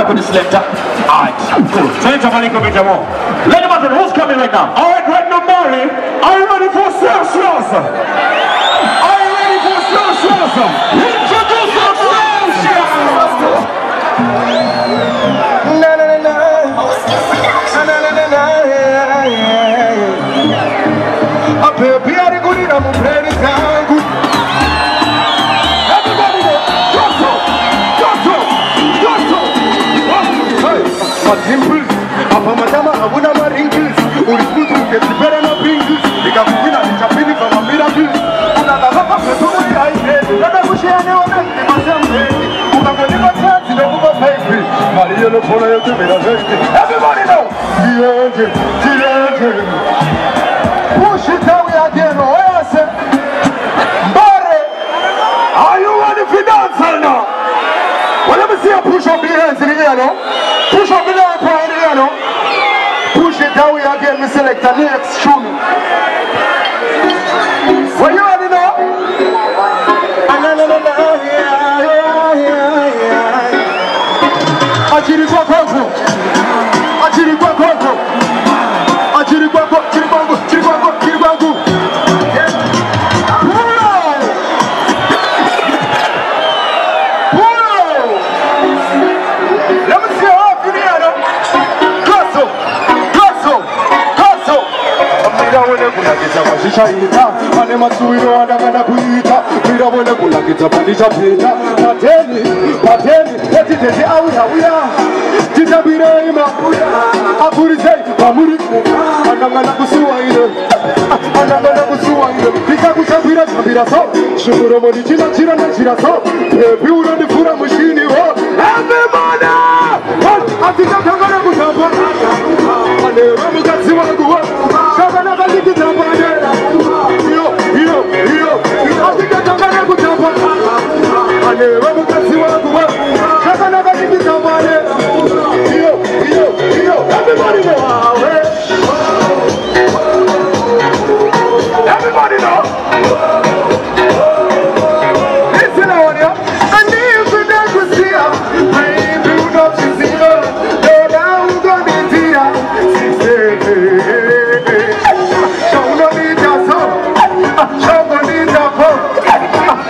back with the selector. Alright, cool. Selector Maliko Benjamin. Ladies and gentlemen, who's coming right now? Alright, right now, Mari. Are you ready for Celsius? Are you ready for Celsius? Introduce Celsius! Na na na na. Na na na na. Baby, I'm going to play this song. Everybody, go dimples, Madama, I would have wrinkles. Who is good to get the better than Pringles? They got to win at the Chapini from a miracle. And I have a person I said, that I wish I never met him myself. Who have never chance in the book of April. Maria Lopola to be the first. Everybody know. Push it down again. Are you ready for dancing now? Well, let me see you push up your hands in the air, no? Push up your hands in the air, no? Push it down again, me select the next tune. Well, you already know? Ane masuiro anagana kuita mira wole kulakita pandisha pita pateni eti awia titabire ima apurizei pamuri anagana kusuwa ile pika kusabira so shukuru moni chira so baby unanifura mshini ho everybody atika tangana kusamba ane ramukazi wangu shagana kalikita pandera atika tangana kusamba ane ramukazi wangu shagana kalikita pandera everybody know everybody know. Listen on ya. And if you don't see her, baby, you know she's in love. Go down, go to Tia. She said, show no need your son. Show no need your phone.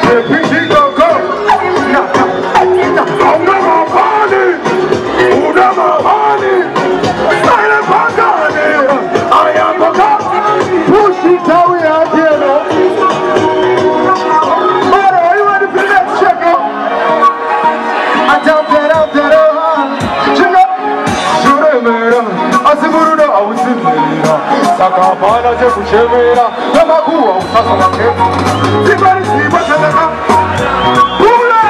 Baby, she go. I'm not funny. I'm not funny. Silent Pagani. I am a god. Push it down. Sakapana je kushemera namakuwa usasa wake sibari sibataka pula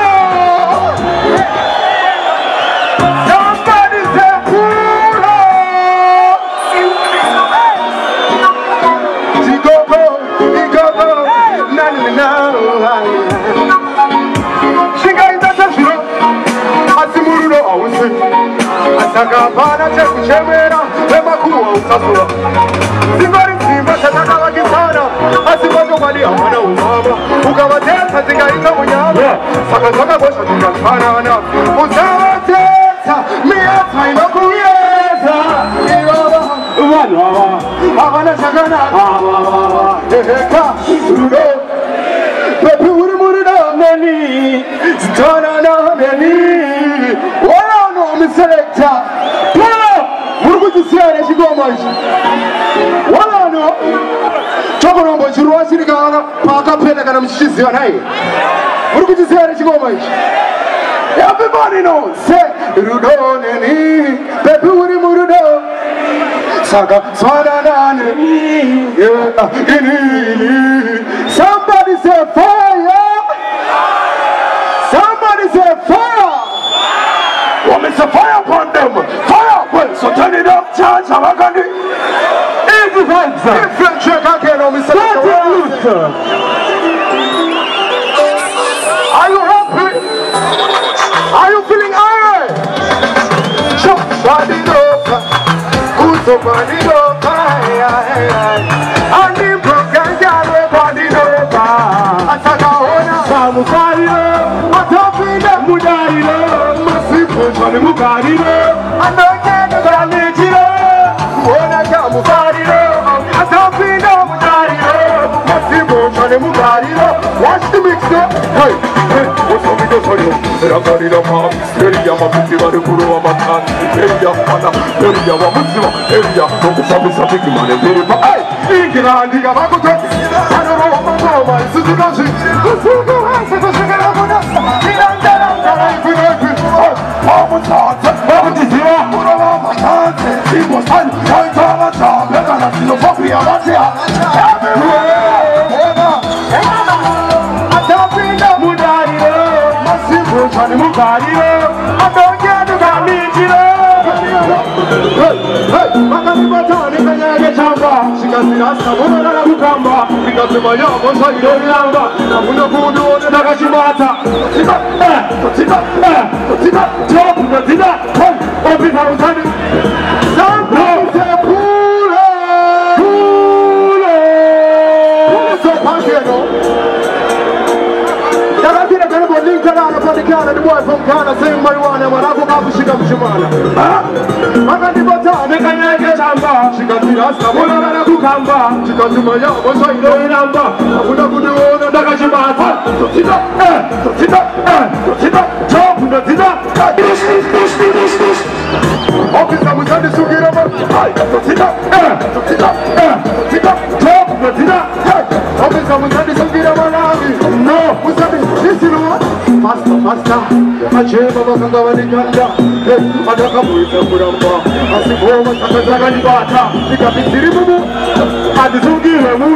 somebody say pula Chigogo na Shinga indasashiro asimururo awuse sakapana je kushemera namakuwa usasa wake Zibari simba tataka wakisana Asibato wali amana umama Ukawatensa zingaita munyama Saka bosha zingafanana Uzawatensa Miata inokuyeza Iwawa Avana shagana Eheka Rudo Pepe uri murida meni Zitana na meni Wala no miselekta Pula Murugujisiare shigomaji Wala no Chokorombo chiruwa shirika Paka pele kana mshizi wa nai Murugujisiare shigomaji Everybody knows Say Rudo neni Pepe uri murudo Saka swana nani Ini Somebody say fire Somebody say fire Woman say fire upon them Fire well so turn it up charge Havagani Easy vibes Different track again on Mr. Are you happy? Are you feeling alright? Chop body loca Kuso body loca And the broken girl body loca Asaka ona Samu fire Atapina mudailo Masipo ni mugariro anogenda ganijiro ona ya mugariro asafina mugariro masibo chane mugariro watch the mix up hey what's up with the sorry ragarira ma teriya ma bitivare kuru wa matan teriya pana teriya wa musiba teriya no sabe sabe que mane tere pa hey ingrandi ga bakoto ano ro ma ma suzukashi suzuka hasa to shigara bona irandara ndara ifunoku Vamos lá, vamos dizer, vamos lá, se gostar, vai tomar chá, pega na filosofia, vai ser até a vida mudaria, mas se gostar de mudaria, até o da mentira. Makasi batani kanyage chamba, shikazira sabona na mukamba, bikatuma ya mosa ilolamba, namuna kudu one nakashimata. Tita, tita, tita, tita, tita, opi fautani. Sample se pule, pule so pankeno. Tarakira karibu Linkana anapatikana, the boy from Ghana, saying marijuana, wanapo kabushika mshimana. Makati batani kanyage chamba, shikazira sabona na mukamba, shikazuma ya mosa ilolamba, namuna kudu one nakashimata. Tita, tita, tita, tita, tita. Officer Musani Sugirama, Tita, Officer Musani Sugirama, no, Musani, this is what? Master, Achema Bakangawani Ganda, Adakamuita Kuramba, Asiboma Sakazagani Bata, Nikapitirimu, and the Sugiramu,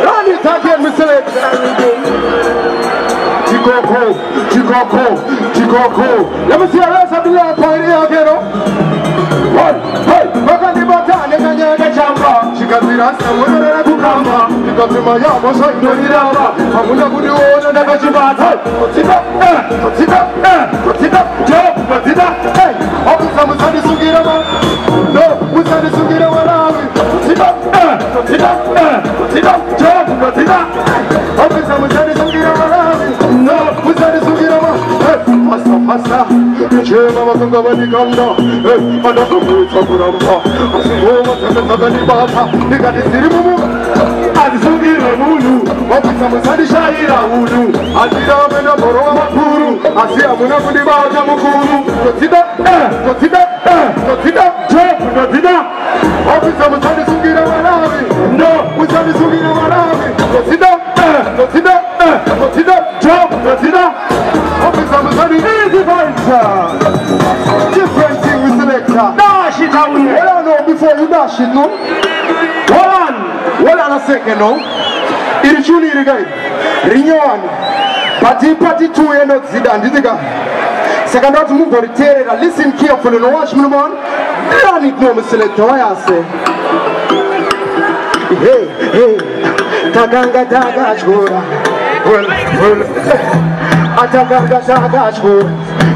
Rani Taken Mr. Chikoko. Let me see a rest of the last point here again. Hey, Makandi Batani Kanyage Chamba, Chikazira, Samuna Kukamba, Chikazima Yama, Sainirama, Hamuna Budu, and Nakashibata, Tita, Job, Tita, hey, Officer Musani Sugirama, no, Musani Sugirama, Tita, Job, Tita, Officer Musani Sugirama, no, Musani Sugirama, Pasta, Chema Makangavani Kanda, Adakamuita Kuramba, Asiboma Sakazagani Bata, Nikatirimu, and Sugiramu, Officer Musani Shaira Ulu, Adira Mena Boroa Makuru, Asia Munabudi Baja Mukuru, Tita, Tita, Officer Musani Sugirama, no, Musani Sugirama, Tita, Officer Musani, easy fighter. Different thing with selector. Dash it out here. Well, I know before you dash it, no? Hold on a second, no? It's truly the guy. Rinyon. Party 2, you're not Zidane, did the guy? Second out to move for the terror. Listen carefully, no watch me, man. I need no selector, I say. Hey, Taganga Daga Chura. Well, Ataganga Daga Chura.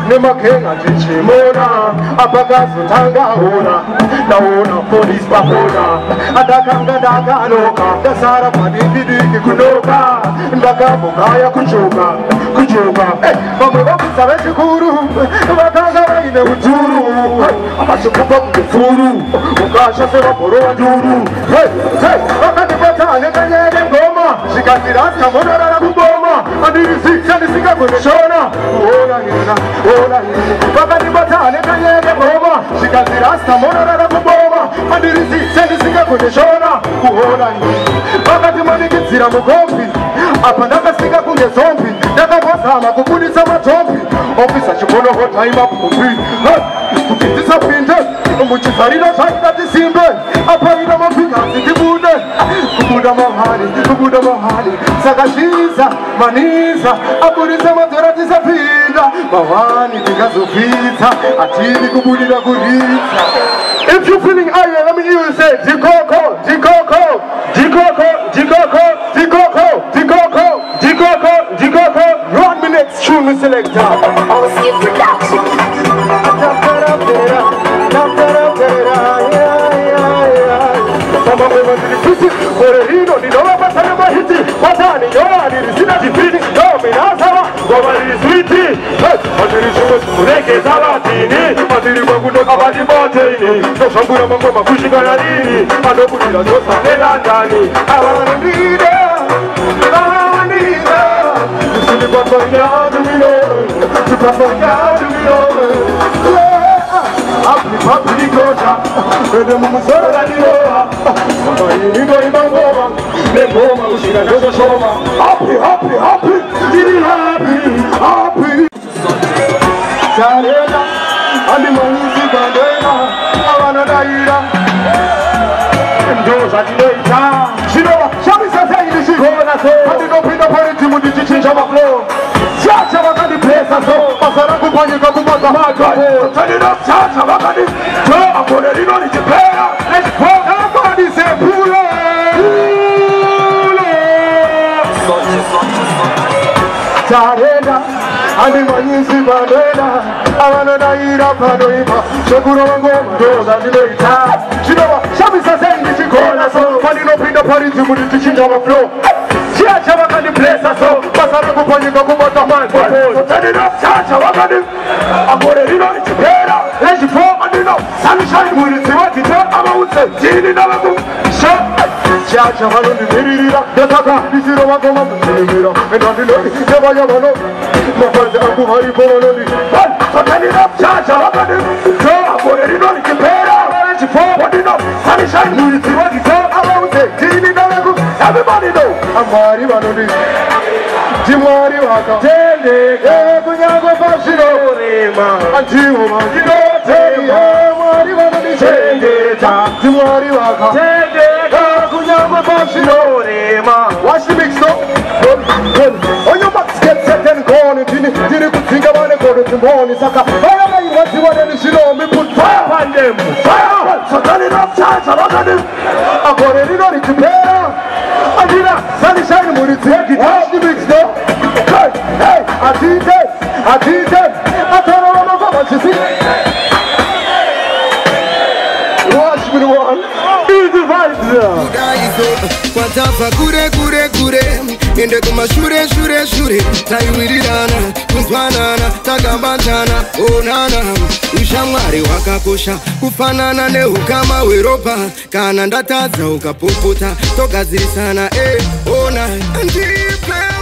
Nemakenga Tichimona, Apagazu Tanga Hona, Naona Police Pahona, Adakanga Daganoka, the Sara Padiki Kunoka, Ndakabukaya Kujoga, Mama Savekuru, Wakanga in the Uturu, Amasukupa Furu, Ukasha Sevaporo Duru, hey, Wakatibata, Nekanya Goma, she got it out, Kamona Kuboma, and it is 6 and 6 of the Shona. Bakati batane kanyege boma, shikazi rasta mona rara kuboma, mandirisi sendi singa kudeshona, kuhola ni. Bakati maniki zira mugombi, apandaka singa kunge zombi, daga wasama kubudisa matombi, ofisa chukono hota ima kumbi, kukitisa pinde, umuchizarina shaika tisimbe, apa ina mafika zikibude, kubuda mahali, sakashiza, maniza, aburiza matorati zapinda, Mahani Tikazupita, Atini Kubudina Gudita. If you're feeling iron, let me hear you say Jikoko, Jikoko, Jikoko, Jikoko, Jikoko, Jikoko, Jikoko, Jikoko. 1 minute, tune selector. OC Production. Orerino, ni nova pasare mahiti, watani, yora, ni risina jipini, domina. Badi Mountain, no Shambura Mangoma, Kushikanani, Adobula, Josa, Nelandani. I wanna be there, I need her. You see the Papa Yadu, the Papa Yadu, happy, happy, Gosha, and the Mumusora, you go in Mangoma, the Goma, Kushika, Josa, happy, happy, happy, happy, happy. Sarena, and the money is Bandana, Avanadaira, and those at later. She know, Shabby says, she goes, and you don't put the party to the teaching of a flow. Charge of the place, and so, Pasaraku, you come to Mata, turn it up, charge of a body. So, I'm going to run it to play. Let's go, everybody say, Pula. Sarena, and the money is Bandana. I want to die up and over. Shakuro and go, and the later. She know, Shabby says, she goes, so, and you don't put the party to the teaching of a flow. Charge of a place, and so, Pasaraku, you come to Mata, so turn it up, charge of a body. I'm going to run it to play. Let's go, and you know, sunshine will see what it's about. Genie, never go. Charge of a little bit, the Taka, this is what I'm going to do. And on the lobby, never ever know. No further, I'm going to go on it. So turn it up, charge of a body. So I'm going to run it to play. Let's go, and you know, sunshine will see what it's about. Genie, never go. Everybody know. I'm Mari Vanoni. Jimari Waka. Tende, Kunyago Bashiro, Antiuma, you know, Mari Vanoni, Tende, Jimari Waka. Tende, Kunyago Bashiro, watch the mix up. On your back, get set and gone. Didn't think about it, go to morning. Saka, fire, what you want to know, me put fire on them. Fire, so turn it up, charge, I got them. I'm going to run it to play. Adina, sunshine, when it's here, watch the mix up. Hey, I did it. I don't know what you see. Watch me one. Easy vibes. Watafa kure ende kuma shure taiwirirana kuzwanana takabatana onana ushamwari wakakosha kufanana neukama weropa kana ndatadza ukapuputa togazirisana ona andipe